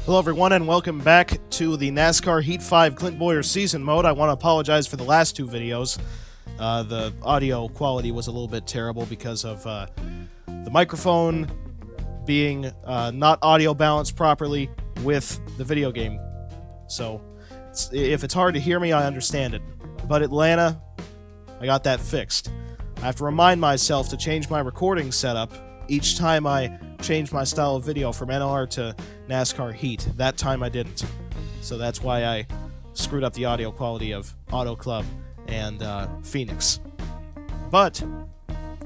Hello everyone and welcome back to the NASCAR Heat 5 Clint Bowyer season mode. I want to apologize for the last two videos. The audio quality was a little bit terrible because of the microphone being not audio balanced properly with the video game. So if it's hard to hear me, I understand it. But Atlanta, I got that fixed. I have to remind myself to change my recording setup each time I change my style of video from NLR to NASCAR Heat. That time I didn't. So that's why I screwed up the audio quality of Auto Club and Phoenix. But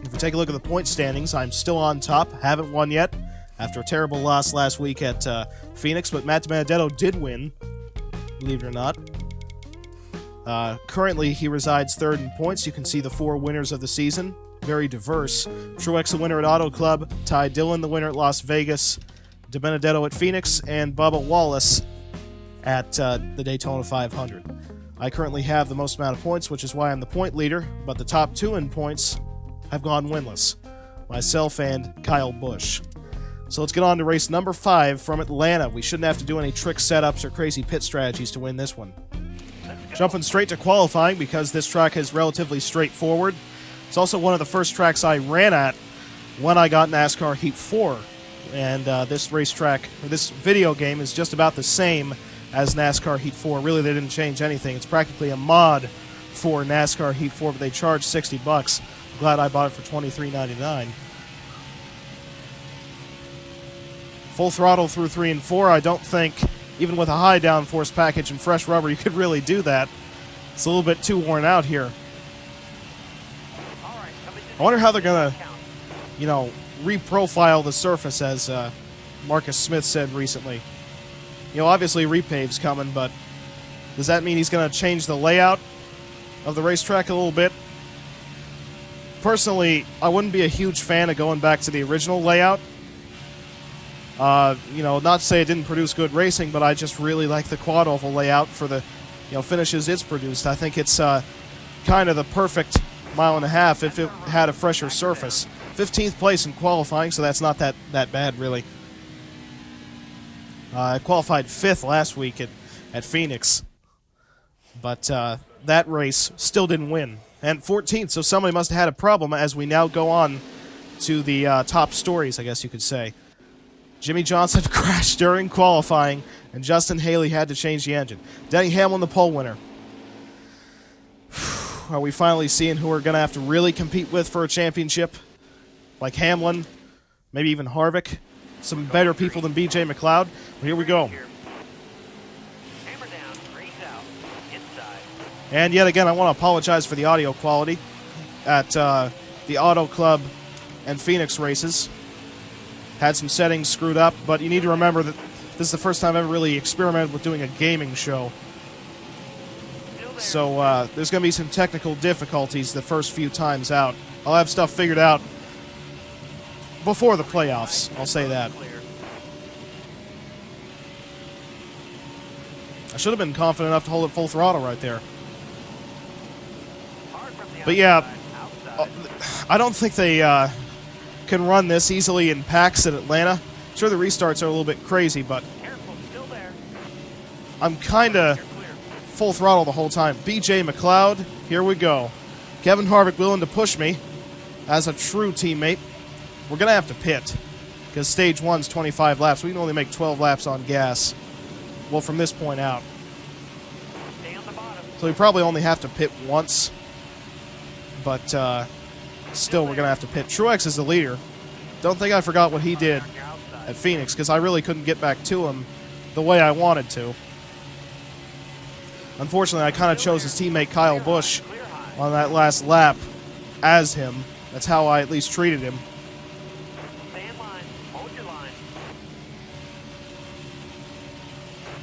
if we take a look at the point standings, I'm still on top. Haven't won yet after a terrible loss last week at Phoenix, but Matt DiBenedetto did win, believe it or not. Currently, he resides third in points. You can see the four winners of the season. Very diverse. Truex the winner at Auto Club, Ty Dillon the winner at Las Vegas, DiBenedetto at Phoenix, and Bubba Wallace at the Daytona 500. I currently have the most amount of points, which is why I'm the point leader, but the top two in points have gone winless. Myself and Kyle Busch. So let's get on to race number 5 from Atlanta. We shouldn't have to do any trick setups or crazy pit strategies to win this one. Jumping straight to qualifying because this track is relatively straightforward. It's also one of the first tracks I ran at when I got NASCAR Heat 4. And this racetrack, or this video game, is just about the same as NASCAR Heat 4. Really, they didn't change anything. It's practically a mod for NASCAR Heat 4, but they charge $60. I'm glad I bought it for $23.99. Full throttle through 3 and 4. I don't think, even with a high downforce package and fresh rubber, you could really do that. It's a little bit too worn out here. I wonder how they're going to, reprofile the surface, as Marcus Smith said recently. Obviously repave's coming, but does that mean he's going to change the layout of the racetrack a little bit? Personally, I wouldn't be a huge fan of going back to the original layout. Not to say it didn't produce good racing, but I just really like the quad oval layout for the, finishes it's produced. I think it's kind of the perfect mile and a half if it had a fresher surface. 15th place in qualifying, so that's not that bad, really. I qualified 5th last week at Phoenix, but that race still didn't win. And 14th, so somebody must have had a problem as we now go on to the top stories, I guess you could say. Jimmy Johnson crashed during qualifying, and Justin Haley had to change the engine. Denny Hamlin, the pole winner. Are we finally seeing who we're going to have to really compete with for a championship? Like Hamlin, maybe even Harvick. Some better people than B.J. McLeod. Well, here we go. And yet again, I want to apologize for the audio quality at the Auto Club and Phoenix races. Had some settings screwed up, but you need to remember that this is the first time I've ever really experimented with doing a gaming show. So there's going to be some technical difficulties the first few times out. I'll have stuff figured out before the playoffs, I'll say that. I should have been confident enough to hold it full throttle right there. But yeah, I don't think they can run this easily in packs in Atlanta. Sure, the restarts are a little bit crazy, but I'm kind of full throttle the whole time. B.J. McLeod, here we go. Kevin Harvick willing to push me as a true teammate. We're going to have to pit because stage 1's 25 laps. We can only make 12 laps on gas. Well, from this point out. So we probably only have to pit once. But still, we're going to have to pit. Truex is the leader. Don't think I forgot what he did at Phoenix because I really couldn't get back to him the way I wanted to. Unfortunately, I kind of chose his teammate Kyle Busch on that last lap as him. That's how I at least treated him. Stay in line. Hold your line.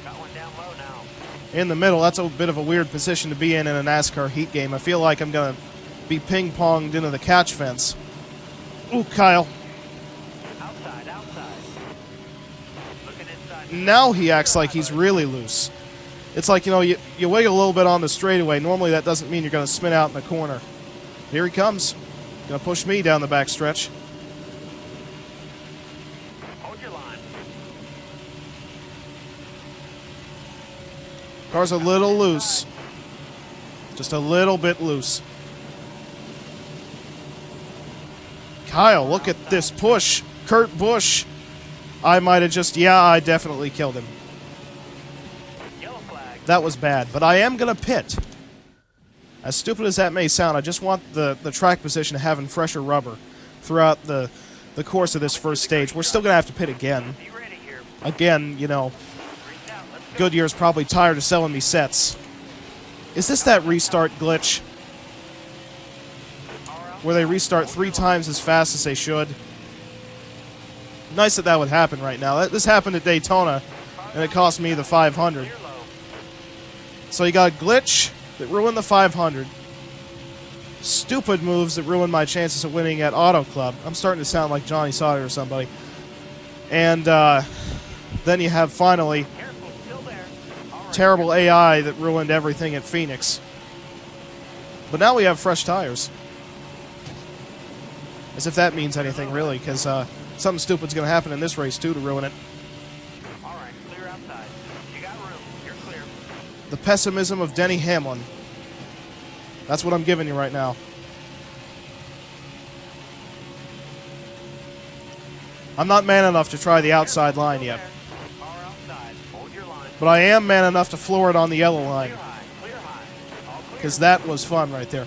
Got one down low now. In the middle, that's a bit of a weird position to be in a NASCAR Heat game. I feel like I'm going to be ping-ponged into the catch fence. Ooh, Kyle. Outside. Looking inside. Now he acts like he's really loose. It's like, you wiggle a little bit on the straightaway. Normally that doesn't mean you're going to spin out in the corner. Here he comes. Going to push me down the back stretch. Hold your line. Car's a little loose. Just a little bit loose. Kyle, look at this push. Kurt Busch. I might have just... Yeah, I definitely killed him. Yellow flag. That was bad, but I am going to pit. As stupid as that may sound, I just want the track position having fresher rubber throughout the course of this first stage. We're still going to have to pit again. Be ready here. Again, you know, Grease out. Let's go. Goodyear's probably tired of selling me sets. Is this that restart glitch? Where they restart 3 times as fast as they should? Nice that that would happen right now. This happened at Daytona, and it cost me the 500. Clear low. So you got a glitch that ruined the 500. Stupid moves that ruined my chances of winning at Auto Club. I'm starting to sound like Johnny Sauter or somebody. And then you have finally Careful. Still there. All right. terrible AI that ruined everything at Phoenix. But now we have fresh tires. As if that means anything, really, because something stupid's going to happen in this race, too, to ruin it. All right. Clear outside. You got room. You're clear. The pessimism of Denny Hamlin. That's what I'm giving you right now. I'm not man enough to try the outside line yet, Car outside. Hold your line. but I am man enough to floor it on the yellow line, Clear high. Clear high. All clear. because that was fun right there.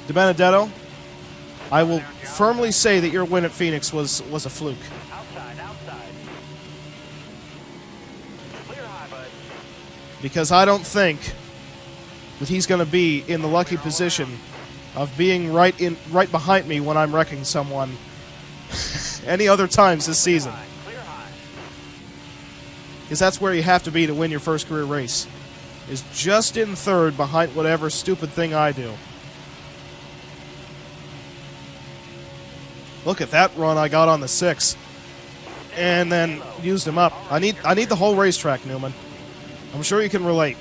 DiBenedetto, I will firmly say that your win at Phoenix was a fluke. Outside. Outside. Clear high, bud. Because I don't think that he's going to be in the lucky position of being right behind me when I'm wrecking someone any other times this season. High. Clear high. Because that's where you have to be to win your first career race, is just in third behind whatever stupid thing I do. Look at that run I got on the 6. And then used him up. I need the whole racetrack, Newman. I'm sure you can relate.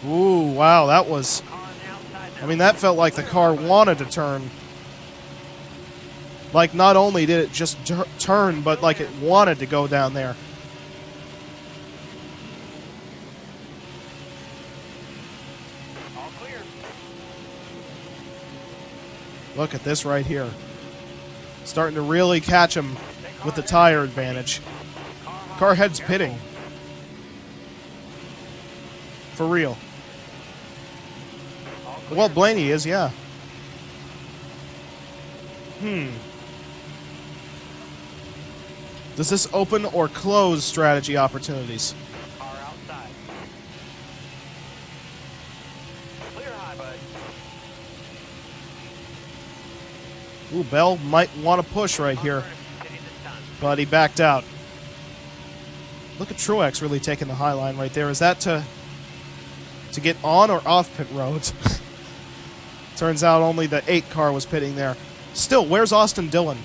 Ooh, wow, that was... Car on the outside now. I mean, that felt like the car wanted to turn. Like, not only did it just turn, but like it wanted to go down there. All clear. Look at this right here. Starting to really catch him with the tire advantage. Car head's pitting. For real. Well, Blaney is, yeah. Does this open or close strategy opportunities? Car outside. Clear high, bud. Ooh, Bell might want to push right here, Hitting this time. but he backed out. Look at Truex really taking the high line right there. Is that to get on or off pit road? Turns out only the 8 car was pitting there. Still, where's Austin Dillon?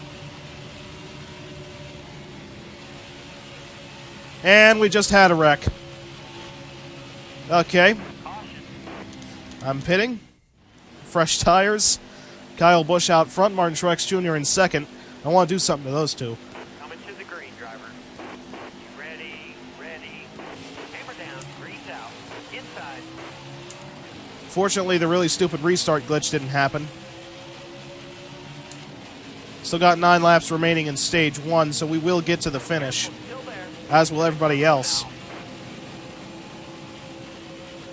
And we just had a wreck. Okay. Caution. I'm pitting. Fresh tires. Kyle Busch out front. Martin Truex Jr. in second. I want to do something to those two. Coming to the green, driver. Ready, ready. Hammer down, grease out. Inside. Fortunately, the really stupid restart glitch didn't happen. Still got 9 laps remaining in stage 1, so we will get to the finish, Still there. as will everybody else.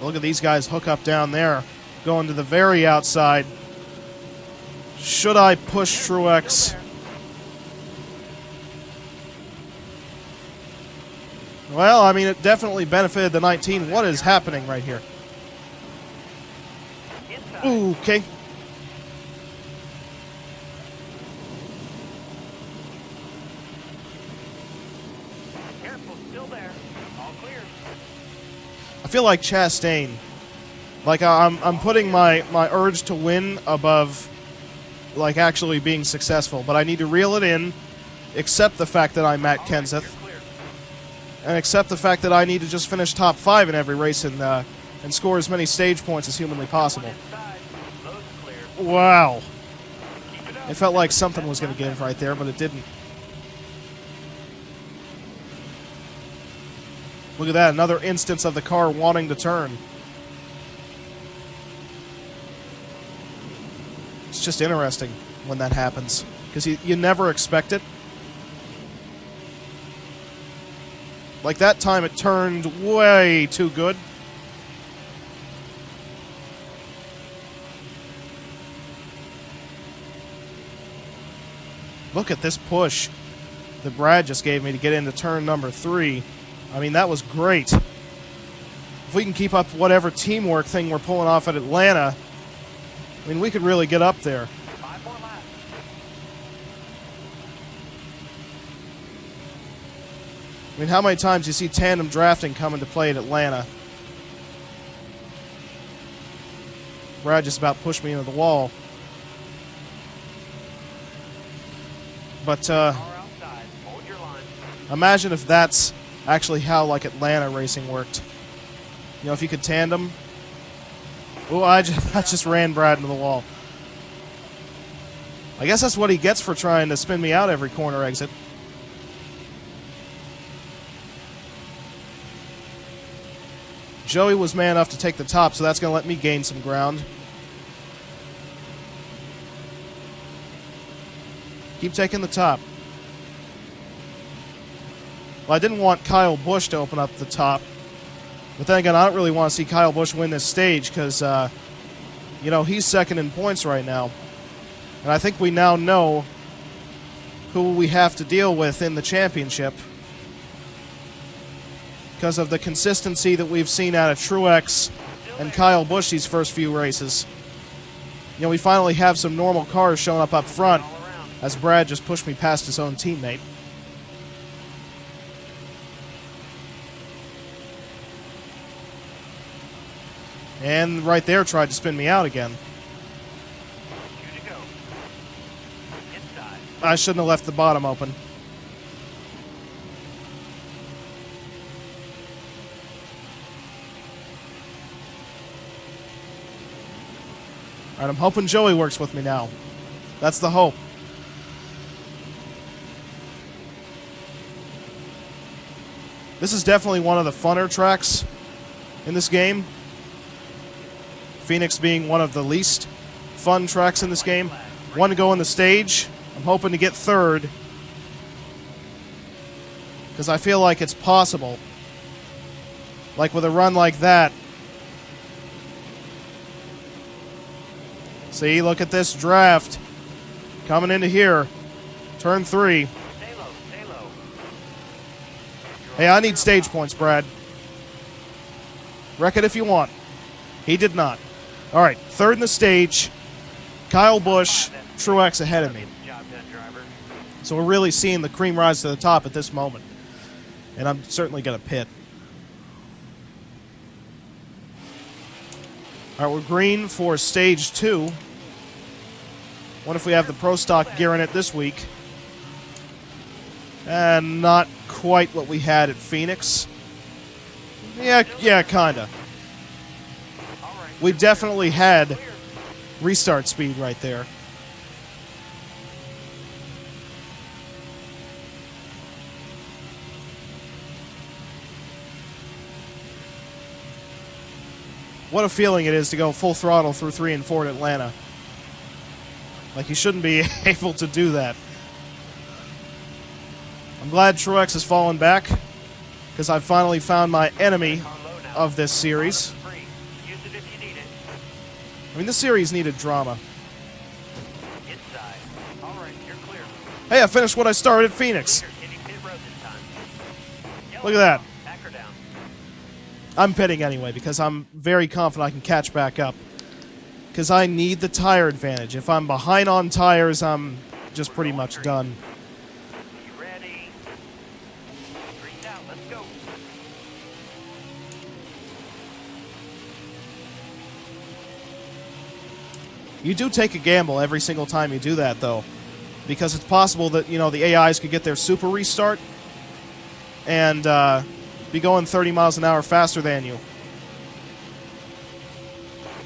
Look at these guys hook up down there, going to the very outside. Should I push Truex? Well, I mean, it definitely benefited the 19. What is happening right here? Inside. Ooh, okay. Careful, still there. All clear. I feel like Chastain. Like I'm putting my urge to win above like actually being successful, but I need to reel it in, accept the fact that I'm Matt Kenseth, Clear. and accept the fact that I need to just finish top 5 in every race and score as many stage points as humanly possible. Inside. Load's clear. Wow. Keep it up. It felt like something was going to give right there, but it didn't. Look at that, another instance of the car wanting to turn. It's just interesting when that happens, because you never expect it. Like that time it turned way too good. Look at this push that Brad just gave me to get into turn number 3. I mean, that was great. If we can keep up whatever teamwork thing we're pulling off at Atlanta, I mean, we could really get up there. 5 more laps. I mean, how many times do you see tandem drafting come into play at Atlanta? Brad just about pushed me into the wall. But, Car outside. Hold your line. imagine if that's actually how, like, Atlanta racing worked. You know, if you could tandem. Oh, I just ran Brad into the wall. I guess that's what he gets for trying to spin me out every corner exit. Joey was man enough to take the top, so that's going to let me gain some ground. Keep taking the top. Well, I didn't want Kyle Busch to open up the top. But then again, I don't really want to see Kyle Busch win this stage because, you know, he's second in points right now. And I think we now know who we have to deal with in the championship because of the consistency that we've seen out of Truex and Kyle Busch these first few races. You know, we finally have some normal cars showing up front as Brad just pushed me past his own teammate. And right there tried to spin me out again. 2 to go. Inside. I shouldn't have left the bottom open. Alright, I'm hoping Joey works with me now. That's the hope. This is definitely one of the funner tracks in this game. Phoenix being one of the least fun tracks in this game. One to go on the stage. I'm hoping to get third, because I feel like it's possible. Like with a run like that. See, look at this draft. Coming into here. Turn 3. Stay low, stay low. Hey, I need stage points, Brad. Wreck it if you want. He did not. All right, third in the stage. Kyle Busch, Truex ahead of me. Job done, driver. So we're really seeing the cream rise to the top at this moment. And I'm certainly going to pit. All right, we're green for stage 2. What if we have the Pro Stock gear in it this week? And not quite what we had at Phoenix. Yeah, kinda. All right. We definitely had restart speed right there. What a feeling it is to go full throttle through 3 and 4 at Atlanta. Like, you shouldn't be able to do that. I'm glad Truex has fallen back, because I've finally found my enemy of this series. Use it if you need it. I mean, this series needed drama. Inside. All right, you're clear. Hey, I finished what I started at Phoenix. Leaders hitting pit road this time. Look at that. Back her down. I'm pitting anyway, because I'm very confident I can catch back up. Because I need the tire advantage. If I'm behind on tires, I'm just pretty much done. You ready? Grease out. Let's go. You do take a gamble every single time you do that, though. Because it's possible that, you know, the AIs could get their super restart and be going 30 miles an hour faster than you.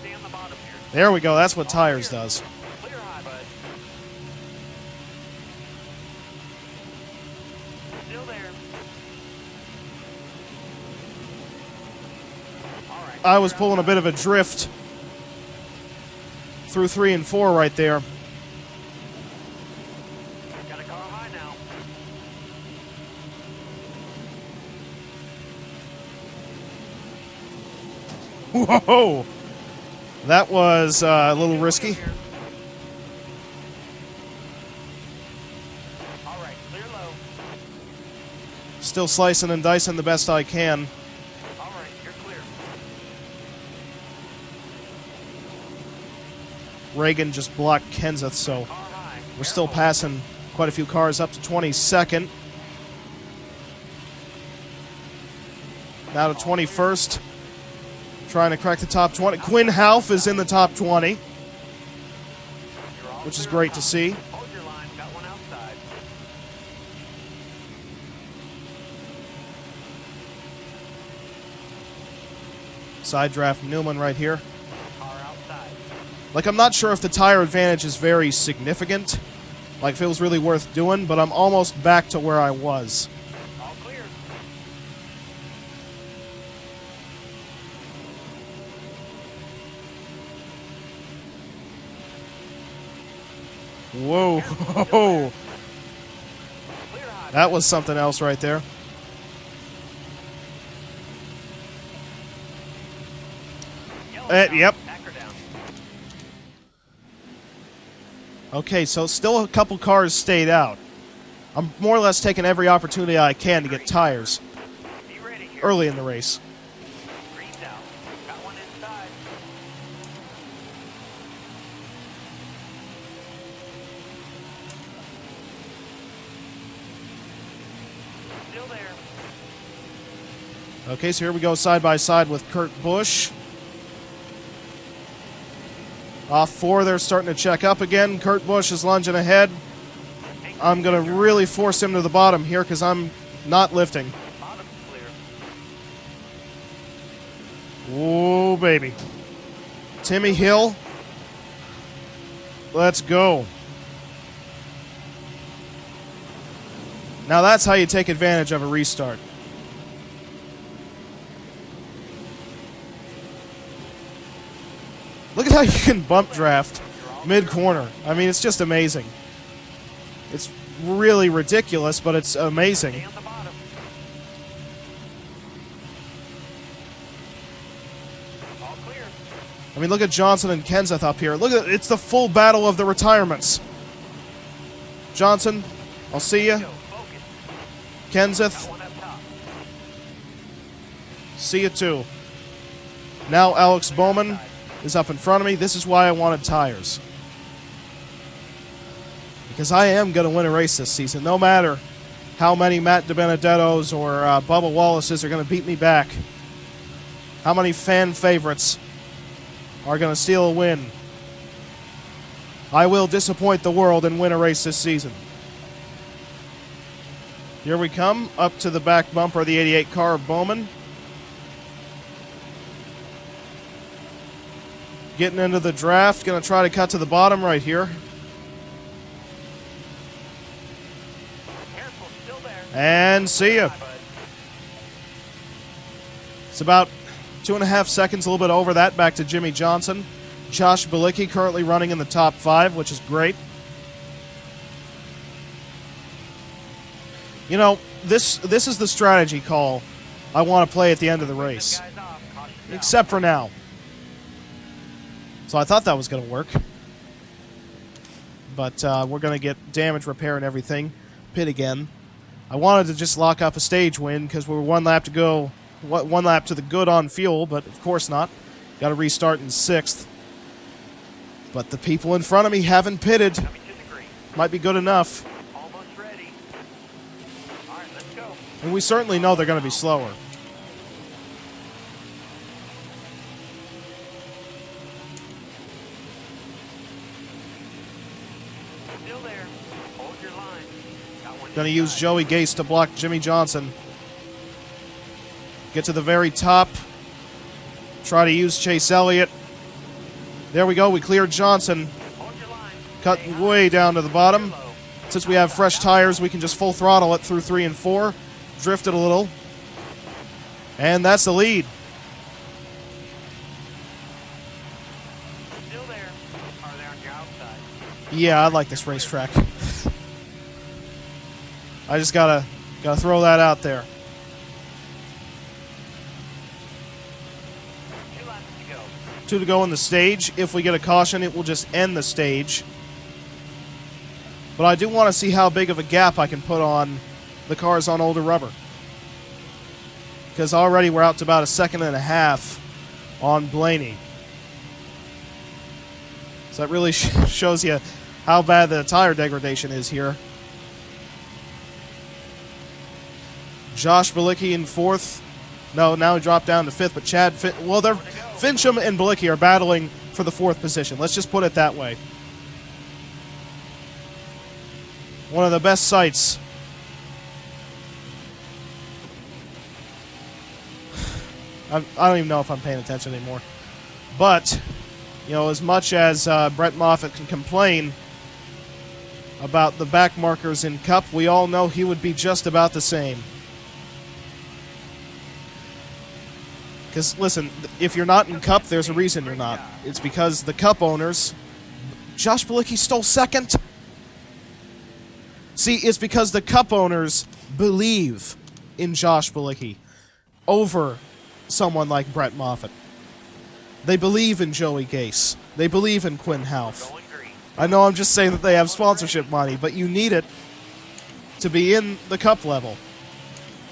Stay on the bottom here. There we go. That's what tires does. Clear high, bud. Still there. I was pulling a bit of a drift through 3 and 4 right there. Got a car high now. Whoa! That was a little risky. All right, clear low. Still slicing and dicing the best I can. All right, you're clear. Reagan just blocked Kenseth, so Car high. we're still passing quite a few cars up to 22nd. Now to 21st. Trying to crack the top 20. Quinn Half is in the top 20, You're all which is clear great on to top. see. Hold your line. Got one outside. Side draft Newman right here. Car outside. Like, I'm not sure if the tire advantage is very significant. Like, if it was really worth doing, but I'm almost back to where I was. All clear. Whoa. Clear high. That was something else right there. Yellow down. Yep. Back her down. Okay, so still a couple cars stayed out. I'm more or less taking every opportunity I can to get tires Be ready here. early in the race. Green's out. Got one inside. Still there. Okay, so here we go side by side with Kurt Busch. Off 4, they're starting to check up again. Kurt Busch is lunging ahead. I'm going to really force him to the bottom here because I'm not lifting. Bottom's clear. Oh, baby. Timmy Hill. Let's go. Now that's how you take advantage of a restart. Look at how you can bump draft mid-corner. I mean, it's just amazing. It's really ridiculous, but it's amazing. Stay on the bottom. All clear. I mean, look at Johnson and Kenseth up here. Look at it's the full battle of the retirements. Johnson, I'll see you. Go. Focus. Kenseth, Got one up top. see you too. Now Alex Bowman is up in front of me. This is why I wanted tires. Because I am going to win a race this season, no matter how many Matt DiBenedettos or Bubba Wallaces are going to beat me back. How many fan favorites are going to steal a win. I will disappoint the world and win a race this season. Here we come, up to the back bumper of the 88 car of Bowman. Getting into the draft, going to try to cut to the bottom right here. Careful, still there. And see ya. Bye, bud. It's about 2.5 seconds, a little bit over that, back to Jimmy Johnson. Josh Bilicki currently running in the top 5, which is great. You know, this is the strategy call I want to play at the end of the race. Guys off. Caution down. Except for now. So I thought that was going to work. But we're going to get damage repair and everything. Pit again. I wanted to just lock up a stage win because we were 1 lap to go. 1 lap to the good on fuel, but of course not. Got to restart in 6th. But the people in front of me haven't pitted. Coming to the green. Might be good enough. Almost ready. All right, let's go. And we certainly know they're going to be slower. Still there. Hold your line. Got one Going to use inside. Joey Gase to block Jimmy Johnson. Get to the very top. Try to use Chase Elliott. There we go. We cleared Johnson. Hold your line. Cut Stay high. way down to the bottom. Low. Since we have fresh tires, we can just full throttle it through 3 and 4. Drift it a little. And that's the lead. Yeah, I like this racetrack. I just gotta throw that out there. 2 laps to go. 2 to go in the stage. If we get a caution, it will just end the stage. But I do want to see how big of a gap I can put on the cars on older rubber. Because already we're out to about 1.5 seconds on Blaney. So that really shows you how bad the tire degradation is here. Josh Bilicki in 4th. No, now he dropped down to 5th, but Fincham and Bilicki are battling for the 4th position. Let's just put it that way. One of the best sights. I don't even know if I'm paying attention anymore. But, you know, as much as Brett Moffitt can complain about the back markers in Cup, we all know he would be just about the same. Because, listen, if you're not in Cup, there's a reason you're not. It's because the Cup owners... Josh Bilicki stole 2nd? See, it's because the Cup owners believe in Josh Bilicki over someone like Brett Moffitt. They believe in Joey Gase. They believe in Quinn Houff. Going green. I know I'm just saying that they have sponsorship money, but you need it to be in the Cup level.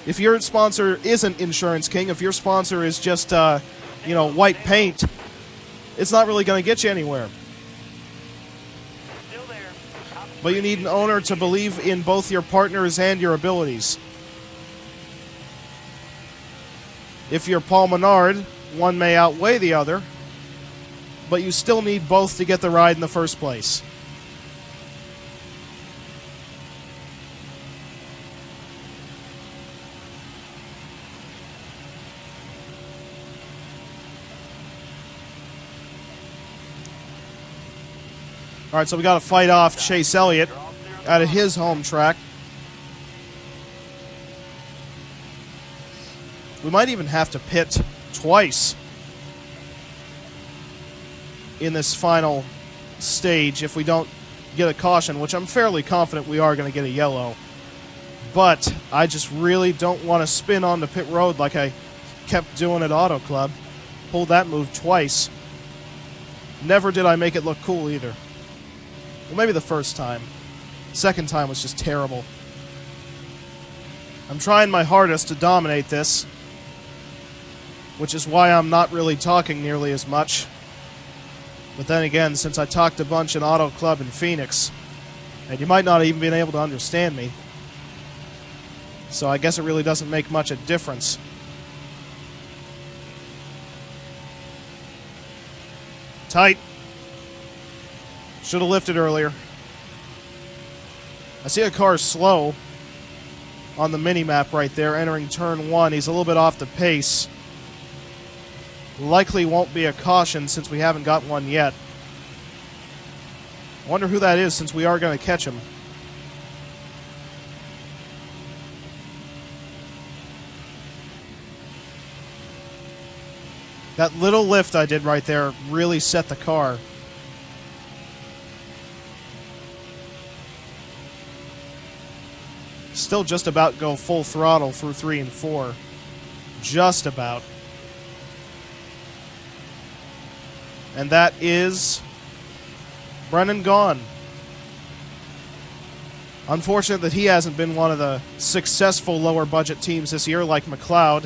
If your sponsor isn't Insurance King, if your sponsor is just, white paint, it's not really going to get you anywhere. Still there. Top But you need an owner to believe in both your partners and your abilities. If you're Paul Menard, one may outweigh the other, but you still need both to get the ride in the first place. All right, so we got to fight off Chase Elliott out of his home track. We might even have to pit twice in this final stage if we don't get a caution, which I'm fairly confident we are going to get a yellow. But I just really don't want to spin onto pit road like I kept doing at Auto Club. Pulled that move twice. Never did I make it look cool either. Well, maybe the first time. Second time was just terrible. I'm trying my hardest to dominate this, which is why I'm not really talking nearly as much. But then again, since I talked a bunch in Auto Club in Phoenix, and you might not even be able to understand me, so I guess it really doesn't make much a difference. Tight. Should have lifted earlier. I see a car slow on the mini-map right there, entering turn 1. He's a little bit off the pace. Likely won't be a caution since we haven't got one yet. I wonder who that is since we are going to catch him. That little lift I did right there really set the car. Still just about go full throttle through 3 and 4. Just about. And that is Brennan Gaughan. Unfortunate that he hasn't been one of the successful lower budget teams this year like McLeod.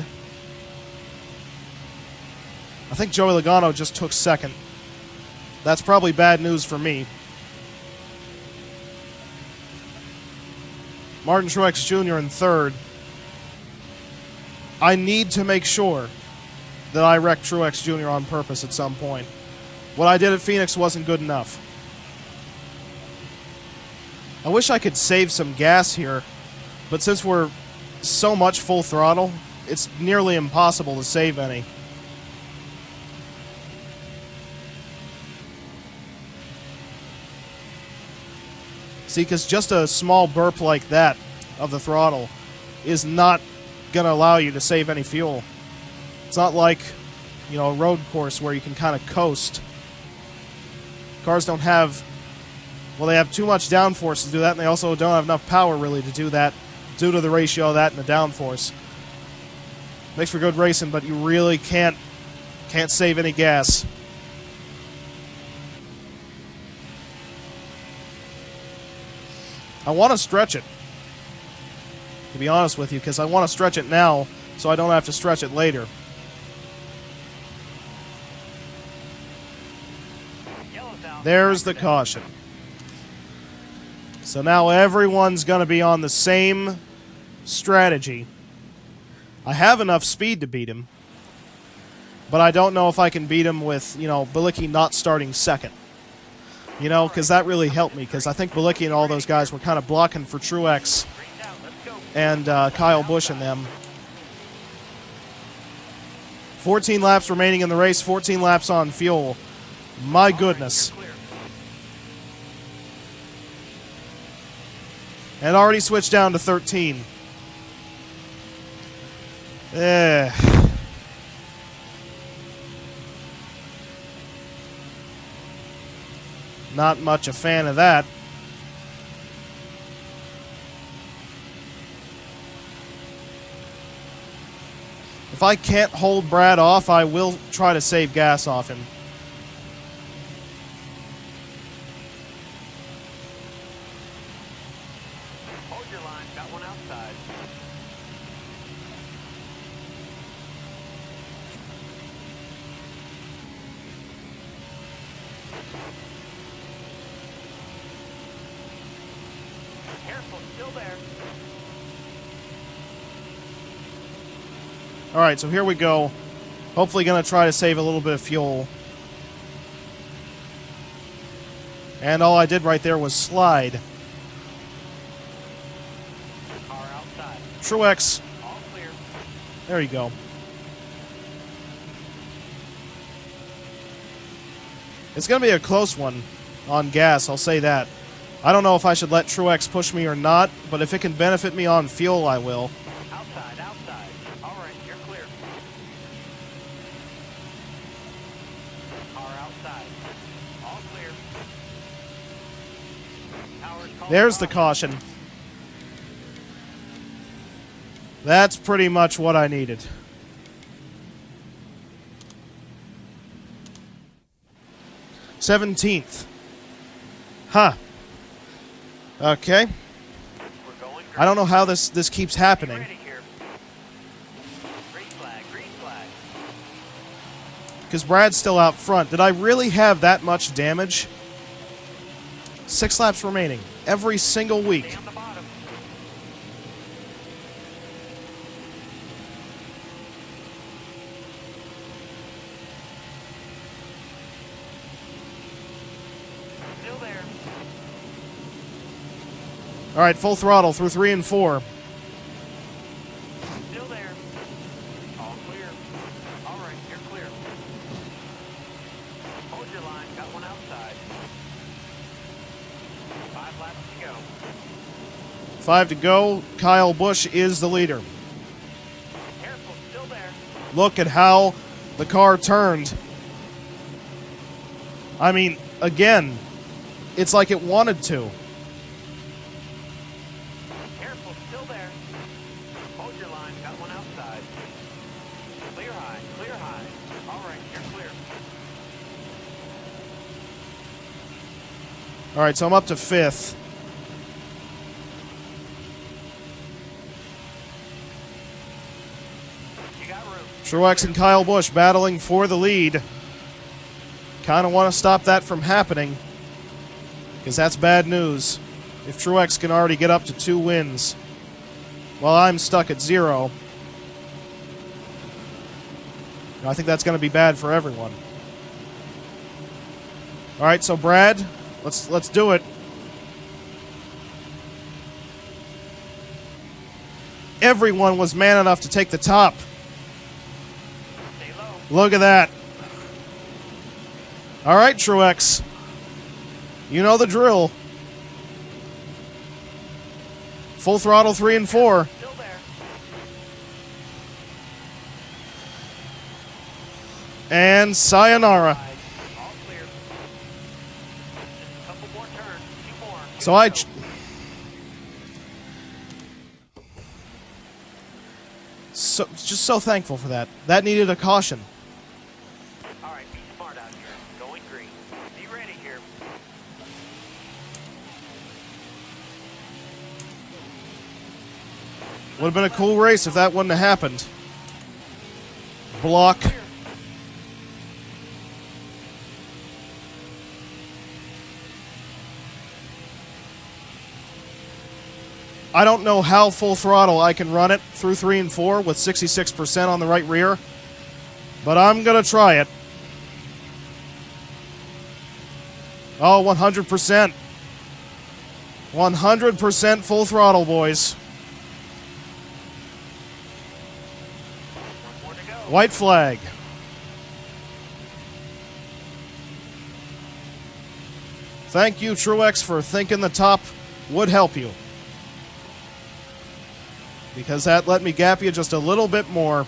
I think Joey Logano just took 2nd. That's probably bad news for me. Martin Truex Jr. in 3rd. I need to make sure that I wreck Truex Jr. on purpose at some point. What I did at Phoenix wasn't good enough. I wish I could save some gas here, but since we're so much full throttle, it's nearly impossible to save any. See, because just a small burp like that of the throttle is not going to allow you to save any fuel. It's not like, a road course where you can kind of coast. Cars don't have Well, they have too much downforce to do that, and they also don't have enough power, really, to do that, due to the ratio of that and the downforce. Makes for good racing, but you really can't save any gas. I want to stretch it, to be honest with you, because I want to stretch it now, so I don't have to stretch it later. There's the caution. So now everyone's going to be on the same strategy. I have enough speed to beat him, but I don't know if I can beat him with, you know, Bilicki not starting second. You know, because that really helped me, because I think Bilicki and all those guys were kind of blocking for Truex and Kyle Busch and them. 14 laps remaining in the race, 14 laps on fuel. My goodness. And already switched down to 13. Not much a fan of that. If I can't hold Brad off, I will try to save gas off him. Hold your line, got one outside. Careful, still there. Alright, so here we go. Hopefully going to try to save a little bit of fuel. And all I did right there was slide. Car outside. Truex. All clear. There you go. It's going to be a close one on gas, I'll say that. I don't know if I should let Truex push me or not, but if it can benefit me on fuel, I will. Outside, outside. All right, you're clear. Car outside. All clear. Power's called There's the off. caution. That's pretty much what I needed. '17th. Huh. Okay. We're going I don't know how this keeps happening. ready here. Green flag, green flag. Because Brad's still out front. Did I really have that much damage? 6 laps remaining. Every single Stay week. on the bottom. Still there. Alright, full throttle through 3 and 4. Still there. All clear. All right, you're clear. Hold your line. Got one outside. 5 laps to go. 5 to go. Kyle Busch is the leader. Careful, still there. Look at how the car turned. I mean, again, it's like it wanted to. Careful, still there. Hold your line. Got one outside. Clear high, clear high. All right, you're clear. Alright, so I'm up to 5th. You got room. Truex and Kyle Busch battling for the lead. Kind of want to stop that from happening, because that's bad news. If Truex can already get up to 2 wins, while I'm stuck at 0, I think that's going to be bad for everyone. All right, so Brad, let's do it. Everyone was man enough to take the top. Stay low. Look at that. All right, Truex. You know the drill. Full throttle 3 and 4. Still there. And sayonara. All clear. Just a couple more turns. 2 So I... just so thankful for that. That needed a caution. Alright, be smart out here. Going green. Be ready here. Would have been a cool race if that wouldn't have happened. Block. I don't know how full throttle I can run it through 3 and 4 with 66% on the right rear, but I'm gonna try it. Oh, 100%. 100% full throttle, boys. One more to go. White flag. Thank you, Truex, for thinking the top would help you. Because that let me gap you just a little bit more.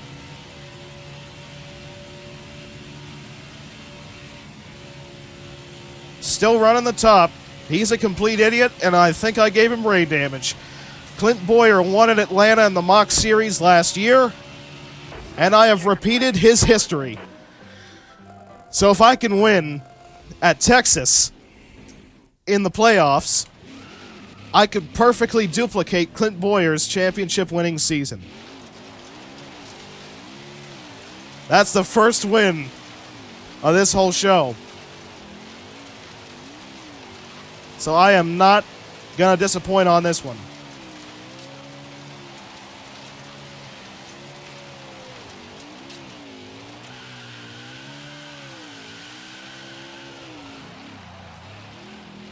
Still running the top. He's a complete idiot, and I think I gave him brain damage. Clint Bowyer won at Atlanta in the Mock Series last year, and I have repeated his history. So if I can win at Texas in the playoffs, I could perfectly duplicate Clint Bowyer's championship-winning season. That's the first win of this whole show. So I am not going to disappoint on this one.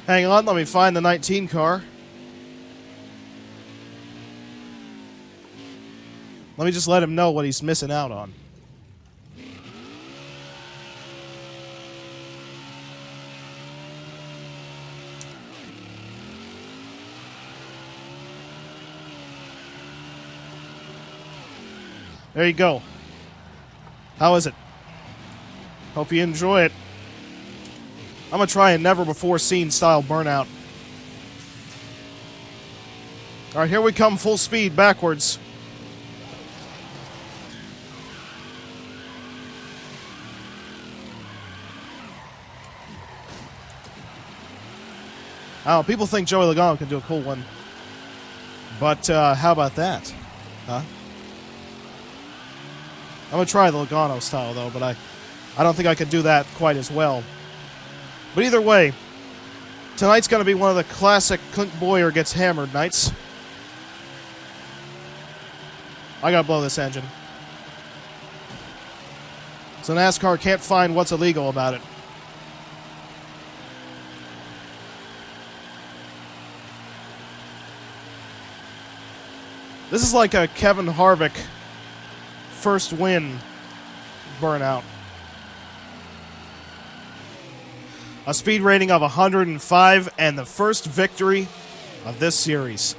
Hang on, let me find the 19 car. Let me just let him know what he's missing out on. There you go. How is it? Hope you enjoy it. I'm going to try a never-before-seen style burnout. All right, here we come, full speed, backwards. Oh, people think Joey Logano can do a cool one. But how about that? Huh? I'm going to try the Logano style, though, but I don't think I could do that quite as well. But either way, tonight's going to be one of the classic Clint Bowyer gets hammered nights. I got to blow this engine. So NASCAR can't find what's illegal about it. This is like a Kevin Harvick first win burnout. A speed rating of 105 and the first victory of this series.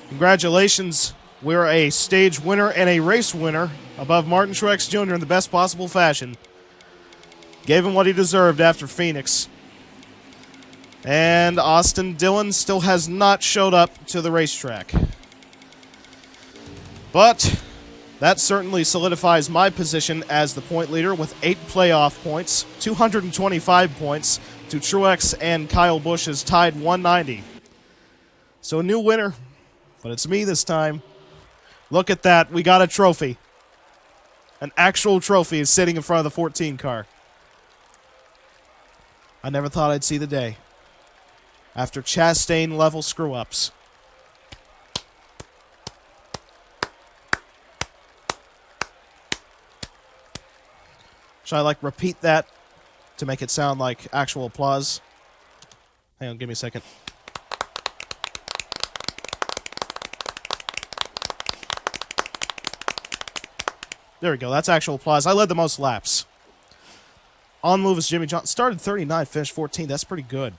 Congratulations, we're a stage winner and a race winner above Martin Truex Jr. in the best possible fashion. Gave him what he deserved after Phoenix. And Austin Dillon still has not showed up to the racetrack. But that certainly solidifies my position as the point leader with 8 playoff points, 225 points to Truex and Kyle Busch's tied 190. So a new winner, but it's me this time. Look at that, we got a trophy. An actual trophy is sitting in front of the 14 car. I never thought I'd see the day. After Chastain-level screw-ups. Should I, repeat that to make it sound like actual applause? Hang on, give me a second. There we go, that's actual applause. I led the most laps. On move is Jimmy Johnson. Started 39, finished 14. That's pretty good.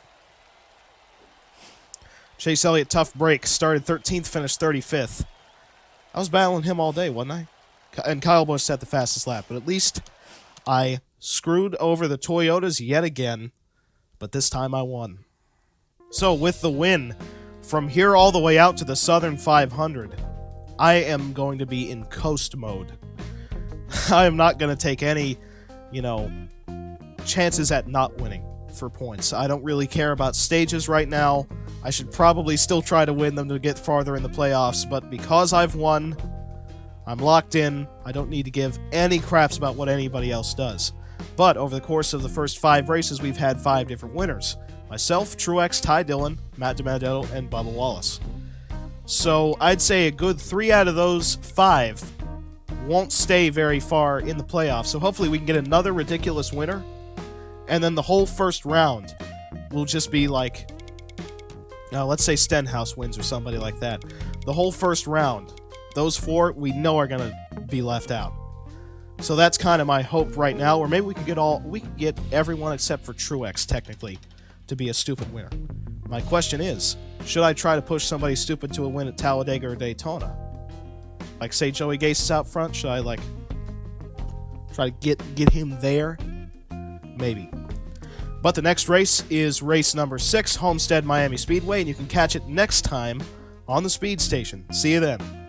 Chase Elliott, tough break. Started 13th, finished 35th. I was battling him all day, wasn't I? And Kyle Busch set the fastest lap, but at least I screwed over the Toyotas yet again, but this time I won. So with the win, from here all the way out to the Southern 500, I am going to be in coast mode. I am not going to take any, chances at not winning for points. I don't really care about stages right now. I should probably still try to win them to get farther in the playoffs, but because I've won, I'm locked in. I don't need to give any craps about what anybody else does. But over the course of the first 5 races, we've had 5 different winners. Myself, Truex, Ty Dillon, Matt DiBenedetto, and Bubba Wallace. So I'd say a good 3 out of those 5 won't stay very far in the playoffs. So hopefully we can get another ridiculous winner, and then the whole first round will just be like, let's say Stenhouse wins or somebody like that. The whole first round, those 4 we know are going to be left out. So that's kind of my hope right now, or maybe we could get everyone except for Truex technically to be a stupid winner. My question is, should I try to push somebody stupid to a win at Talladega or Daytona? Like, say Joey Gase is out front, should I, try to get him there? Maybe. But the next race is race number 6, Homestead Miami Speedway, and you can catch it next time on the Speed Station. See you then.